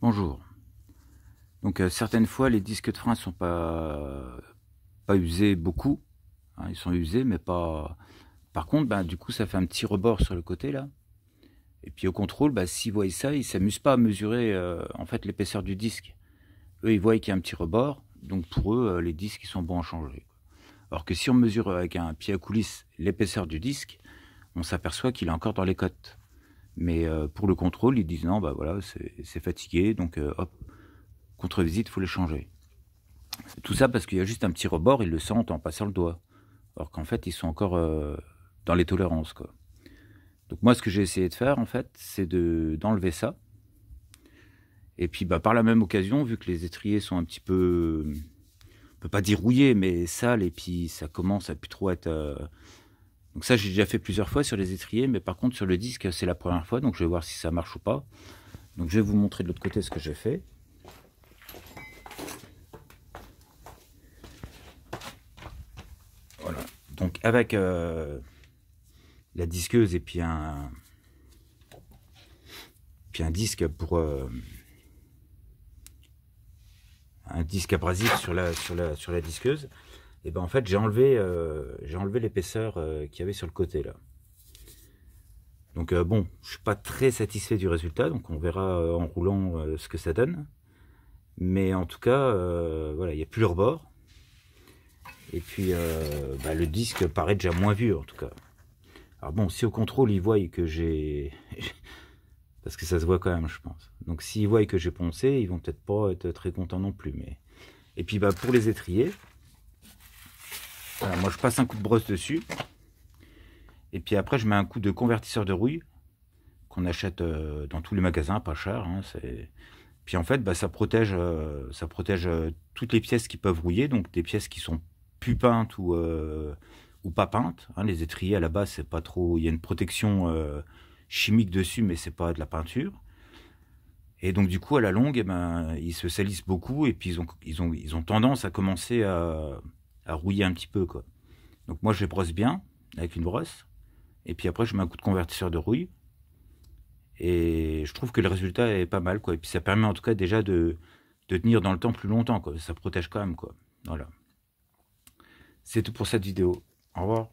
Bonjour. Donc certaines fois les disques de frein sont pas usés beaucoup, hein, ils sont usés mais pas. Par contre, du coup ça fait un petit rebord sur le côté là. Et puis au contrôle, s'ils voient ça, ils s'amusent pas à mesurer en fait l'épaisseur du disque. Eux ils voient qu'il y a un petit rebord, donc pour eux les disques ils sont bons à changer. Alors que si on mesure avec un pied à coulisse l'épaisseur du disque, on s'aperçoit qu'il est encore dans les côtes. Mais pour le contrôle, ils disent non, voilà, c'est fatigué, donc hop, contre-visite, il faut les changer. Tout ça parce qu'il y a juste un petit rebord, ils le sentent en passant le doigt. Alors qu'en fait, ils sont encore dans les tolérances, quoi. Donc moi, ce que j'ai essayé de faire, en fait, c'est d'enlever ça. Et puis, par la même occasion, vu que les étriers sont un petit peu, on peut pas dire rouillés, mais sales, et puis ça commence à plus trop être... Donc ça, j'ai déjà fait plusieurs fois sur les étriers, mais par contre, sur le disque, c'est la première fois, donc je vais voir si ça marche ou pas. Donc je vais vous montrer de l'autre côté ce que j'ai fait. Voilà. Donc avec la disqueuse et puis un disque pour un disque abrasif sur la disqueuse, et en fait j'ai enlevé l'épaisseur qu'il y avait sur le côté là. Donc bon, je suis pas très satisfait du résultat, donc on verra en roulant ce que ça donne. Mais en tout cas, voilà, il n'y a plus le rebord. Et puis le disque paraît déjà moins vieux en tout cas. Alors bon, si au contrôle ils voient que j'ai... Parce que ça se voit quand même, je pense. Donc s'ils voient que j'ai poncé, ils vont peut-être pas être très contents non plus. Mais... Et puis pour les étriers, voilà, moi je passe un coup de brosse dessus. Et puis après je mets un coup de convertisseur de rouille qu'on achète dans tous les magasins, pas cher. Hein, puis en fait, ça protège toutes les pièces qui peuvent rouiller, donc des pièces qui sont plus peintes ou pas peintes. Hein, les étriers à la base, c'est pas trop. Il y a une protection chimique dessus, mais c'est pas de la peinture. Et donc du coup, à la longue, ils se salissent beaucoup et puis ils ont tendance à commencer à rouiller un petit peu, quoi. Donc moi, je les brosse bien avec une brosse. Et puis après, je mets un coup de convertisseur de rouille. Et je trouve que le résultat est pas mal, quoi. Et puis ça permet en tout cas déjà de tenir dans le temps plus longtemps, quoi. Ça protège quand même, quoi. Voilà. C'est tout pour cette vidéo. Au revoir.